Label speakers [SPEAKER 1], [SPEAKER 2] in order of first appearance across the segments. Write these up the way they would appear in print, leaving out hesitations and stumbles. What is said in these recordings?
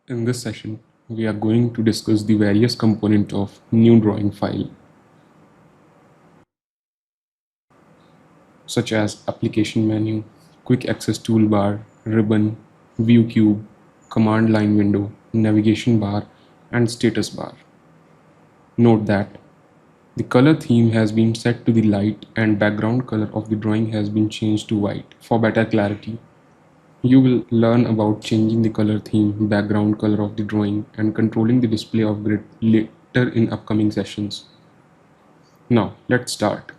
[SPEAKER 1] In this session, we are going to discuss the various components of new drawing file, such as application menu, quick access toolbar, ribbon, view cube, command line window, navigation bar, and status bar. Note that the color theme has been set to the light and background color of the drawing has been changed to white. For better clarity, you will learn about changing the color theme, background color of the drawing, and controlling the display of grid later in upcoming sessions. Now, let's start.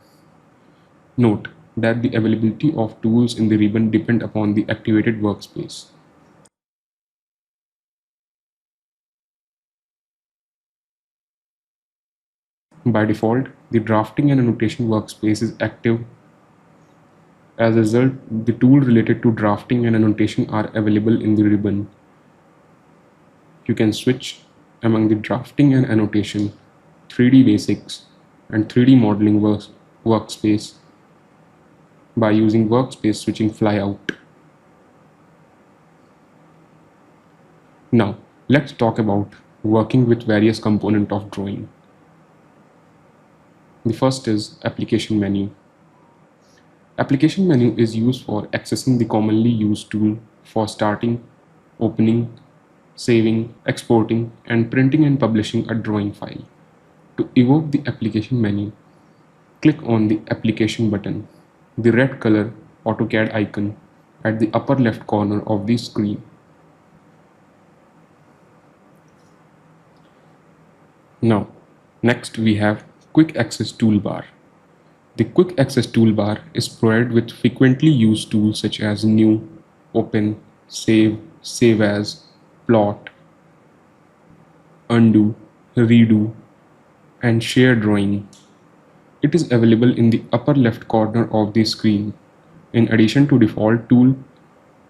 [SPEAKER 1] Note that the availability of tools in the ribbon depend upon the activated workspace. By default, the drafting and annotation workspace is active. As a result, the tools related to drafting and annotation are available in the ribbon. You can switch among the drafting and annotation, 3D basics, and 3D modeling workspace by using workspace switching flyout. Now, let's talk about working with various components of drawing. The first is application menu. Application menu is used for accessing the commonly used tool for starting, opening, saving, exporting, and printing and publishing a drawing file. To evoke the application menu, click on the application button, the red color AutoCAD icon at the upper left corner of the screen. Now, next we have Quick Access Toolbar. The Quick Access Toolbar is provided with frequently used tools such as New, Open, Save, Save As, Plot, Undo, Redo, and Share Drawing. It is available in the upper left corner of the screen. In addition to default tool,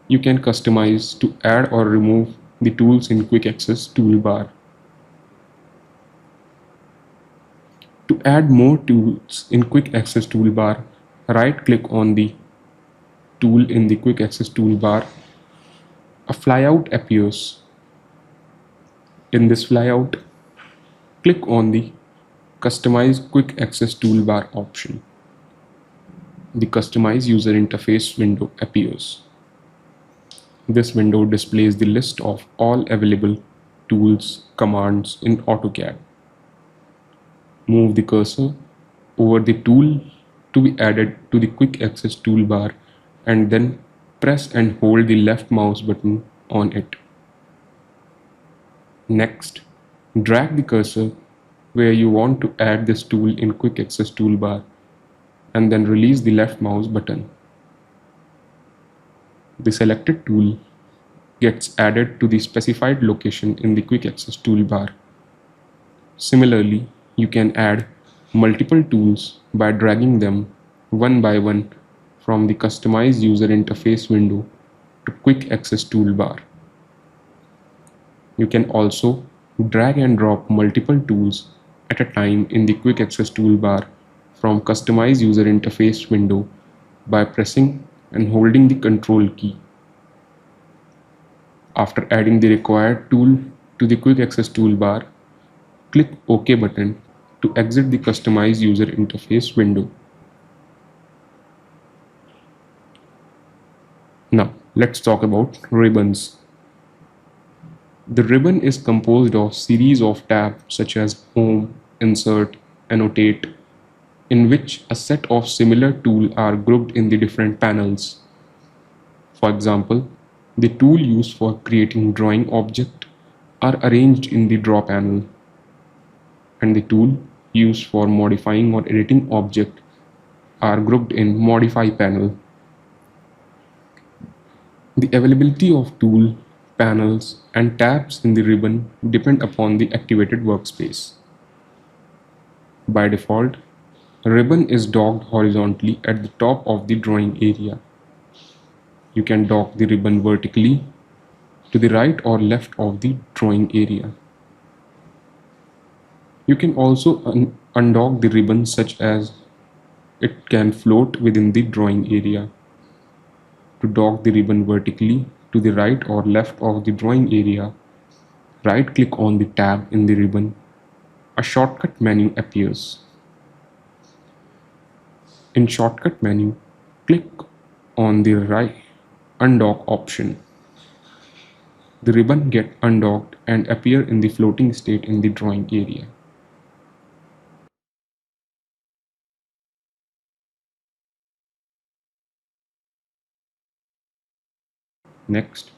[SPEAKER 1] you can customize to add or remove the tools in Quick Access Toolbar. To add more tools in Quick Access Toolbar, right-click on the tool in the Quick Access Toolbar. A flyout appears. In this flyout, click on the Customize Quick Access Toolbar option. The Customize User Interface window appears. This window displays the list of all available tools, commands in AutoCAD. Move the cursor over the tool to be added to the Quick Access Toolbar and then press and hold the left mouse button on it. Next, drag the cursor where you want to add this tool in Quick Access Toolbar and then release the left mouse button. The selected tool gets added to the specified location in the Quick Access Toolbar. Similarly, you can add multiple tools by dragging them one by one from the Customize User Interface window to Quick Access Toolbar. You can also drag and drop multiple tools at a time in the Quick Access Toolbar from Customize User Interface window by pressing and holding the Control key. After adding the required tool to the Quick Access Toolbar, click OK button to exit the Customize User Interface window. Now, let's talk about ribbons. The ribbon is composed of series of tabs such as Home, Insert, Annotate, in which a set of similar tools are grouped in the different panels. For example, the tool used for creating drawing object are arranged in the Draw panel, and the tool used for modifying or editing object are grouped in Modify panel. The availability of tool, panels, and tabs in the ribbon depend upon the activated workspace. By default, a ribbon is docked horizontally at the top of the drawing area. You can dock the ribbon vertically to the right or left of the drawing area. You can also undock the ribbon such as it can float within the drawing area. To dock the ribbon vertically to the right or left of the drawing area, Right-click on the tab in the ribbon. A shortcut menu appears. In shortcut menu, click on the right undock option. The ribbon gets undocked and appear in the floating state in the drawing area. Next,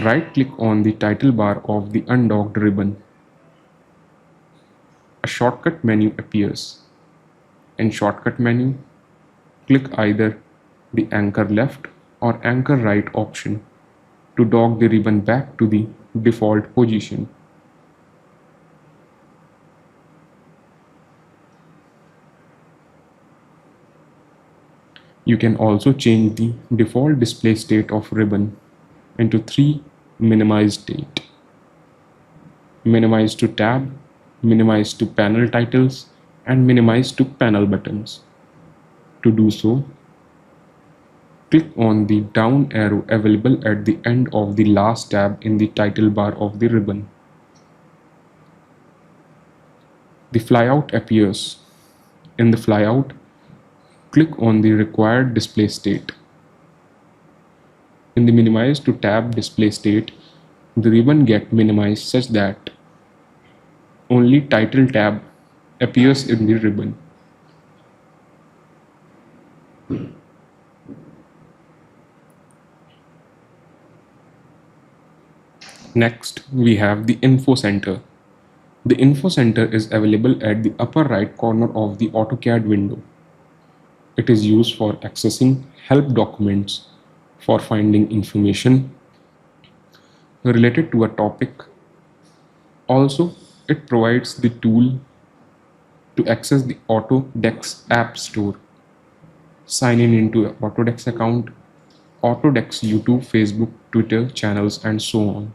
[SPEAKER 1] right-click on the title bar of the undocked ribbon. A shortcut menu appears. In shortcut menu, click either the anchor left or anchor right option to dock the ribbon back to the default position. You can also change the default display state of ribbon into 3 minimize state. Minimize to tab, minimize to panel titles, and minimize to panel buttons. To do so, click on the down arrow available at the end of the last tab in the title bar of the ribbon. The flyout appears. In the flyout, click on the required display state. In the minimize to tab display state, the ribbon gets minimized such that only title tab appears in the ribbon. Next, we have the Info Center. The Info Center is available at the upper right corner of the AutoCAD window. It is used for accessing help documents, for finding information related to a topic. Also, it provides the tool to access the AutoDex App Store, sign in into an AutoDex account, AutoDex YouTube, Facebook, Twitter channels, and so on.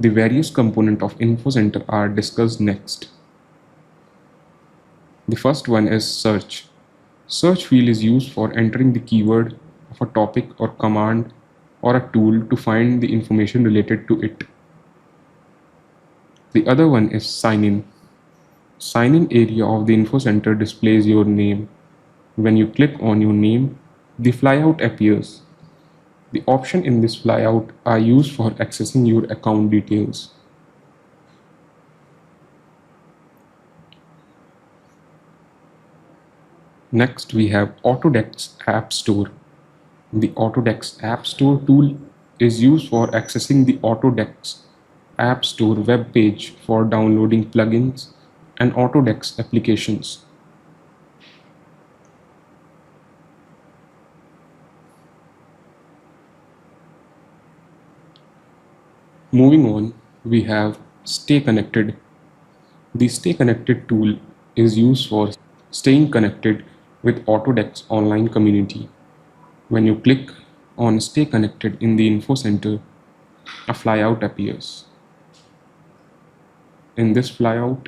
[SPEAKER 1] The various components of Info Center are discussed next. The first one is search. Search field is used for entering the keyword of a topic or command or a tool to find the information related to it. The other one is sign in. Sign in area of the Info Center displays your name. When you click on your name, the flyout appears. The options in this flyout are used for accessing your account details. Next, we have AutoDex App Store. The AutoDex App Store tool is used for accessing the AutoDex App Store web page for downloading plugins and AutoDex applications. Moving on, we have Stay Connected. The Stay Connected tool is used for staying connected with AutoDex online community. When you click on Stay Connected in the Info Center, a flyout appears. In this flyout,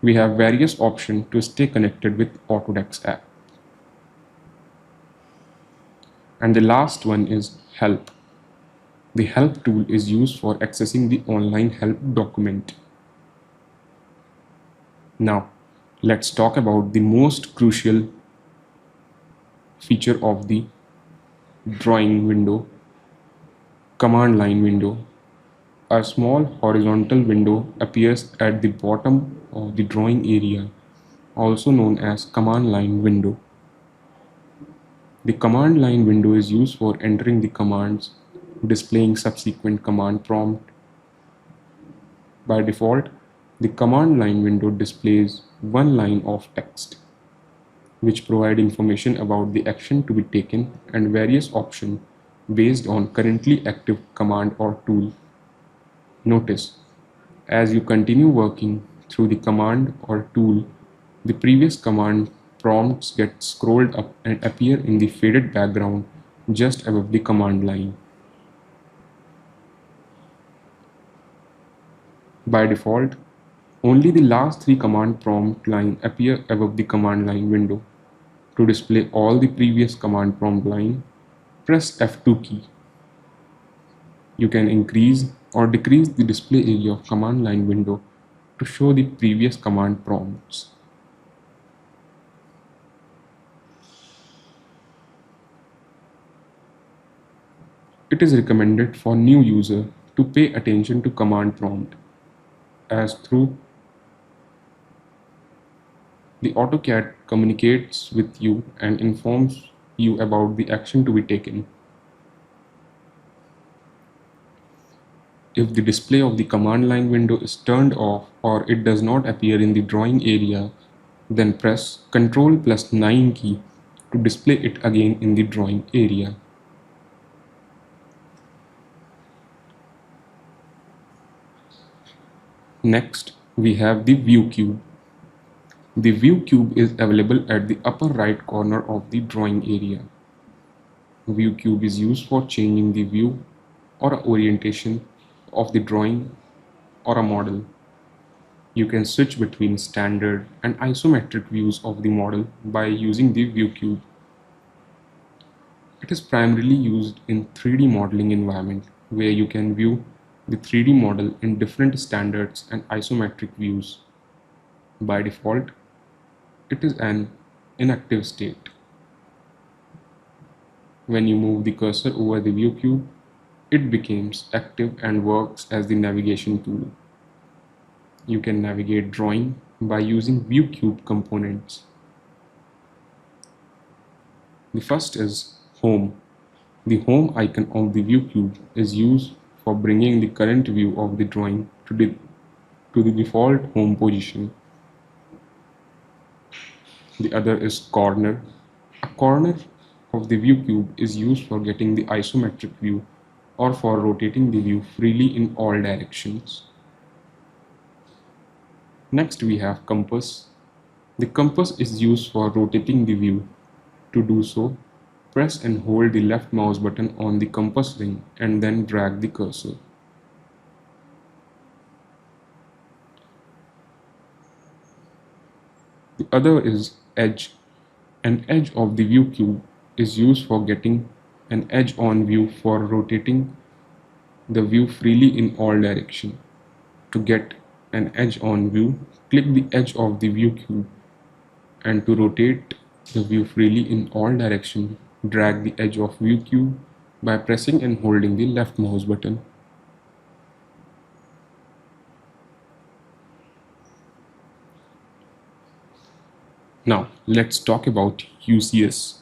[SPEAKER 1] we have various options to stay connected with AutoDex app. And the last one is Help. The Help tool is used for accessing the online help document. Now, let's talk about the most crucial feature of the drawing window, command line window. A small horizontal window appears at the bottom of the drawing area, also known as command line window. The command line window is used for entering the commands, displaying subsequent command prompt. By default, the command line window displays one line of text, which provide information about the action to be taken and various options based on currently active command or tool. Notice, as you continue working through the command or tool, the previous command prompts get scrolled up and appear in the faded background just above the command line. By default, only the last 3 command prompt line appear above the command line window. To display all the previous command prompt line, press F2 key. You can increase or decrease the display area of command line window to show the previous command prompts. It is recommended for new user to pay attention to command prompt, as through the AutoCAD communicates with you and informs you about the action to be taken. If the display of the command line window is turned off or it does not appear in the drawing area, then press Ctrl+9 key to display it again in the drawing area. Next, we have the view cube. The view cube is available at the upper right corner of the drawing area. View cube is used for changing the view or orientation of the drawing or a model. You can switch between standard and isometric views of the model by using the view cube. It is primarily used in 3D modeling environment where you can view the 3D model in different standards and isometric views. By default, it is an inactive state. When you move the cursor over the view cube, it becomes active and works as the navigation tool. You can navigate drawing by using view cube components. The first is Home. The home icon of the view cube is used for bringing the current view of the drawing to the default home position. The other is Corner. A corner of the view cube is used for getting the isometric view or for rotating the view freely in all directions. Next we have Compass. The compass is used for rotating the view. To do so, press and hold the left mouse button on the compass ring and then drag the cursor. The other is Edge. An edge of the view cube is used for getting an edge-on view for rotating the view freely in all directions. To get an edge-on view, click the edge of the view cube, and to rotate the view freely in all directions, drag the edge of view cube by pressing and holding the left mouse button. Now let's talk about UCS.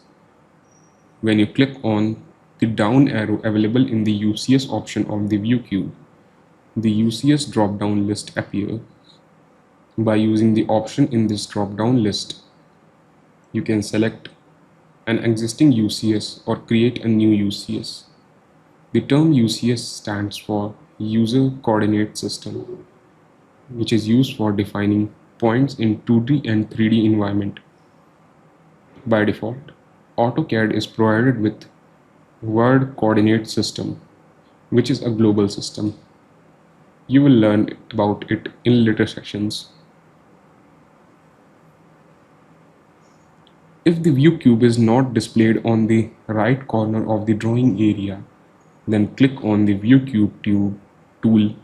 [SPEAKER 1] When you click on the down arrow available in the UCS option of the view cube, the UCS drop-down list appears. By using the option in this drop-down list, you can select an existing UCS or create a new UCS. The term UCS stands for User Coordinate System, which is used for defining points in 2D and 3D environment. By default, AutoCAD is provided with Word Coordinate System, which is a global system. You will learn about it in later sections. If the view cube is not displayed on the right corner of the drawing area, then click on the view cube tool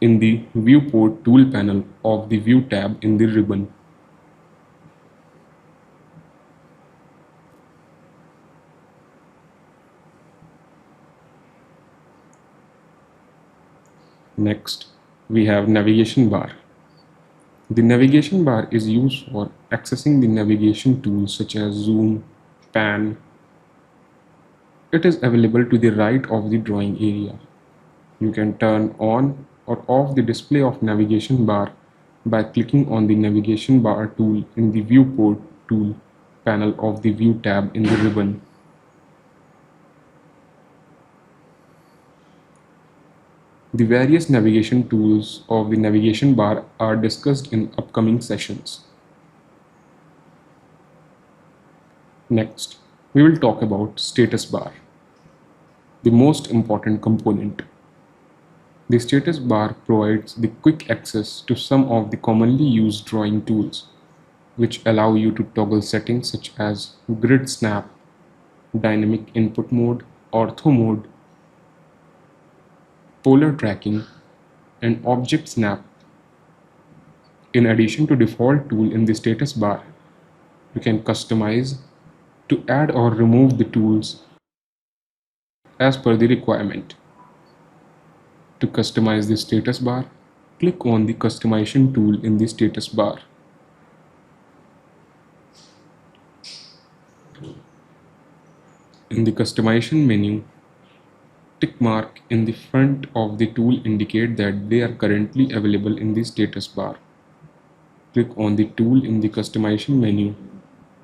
[SPEAKER 1] in the viewport tool panel of the view tab in the ribbon. Next, we have navigation bar. The navigation bar is used for accessing the navigation tools such as zoom, pan. It is available to the right of the drawing area. You can turn on or off the display of navigation bar by clicking on the navigation bar tool in the viewport tool panel of the view tab in the ribbon. The various navigation tools of the navigation bar are discussed in upcoming sessions. Next, we will talk about status bar, the most important component. The status bar provides the quick access to some of the commonly used drawing tools, which allow you to toggle settings such as grid snap, dynamic input mode, ortho mode, polar tracking, and object snap. In addition to default tool in the status bar, you can customize to add or remove the tools as per the requirement. To customize the status bar, click on the customization tool in the status bar. In the customization menu, tick mark in the front of the tool indicate that they are currently available in the status bar. Click on the tool in the customization menu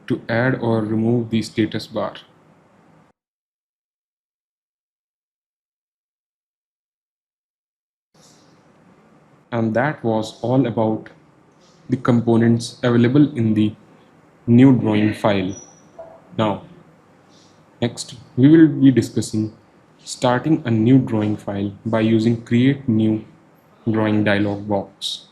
[SPEAKER 1] to add or remove the status bar. And that was all about the components available in the new drawing file. Now, next we will be discussing starting a new drawing file by using create new drawing dialog box.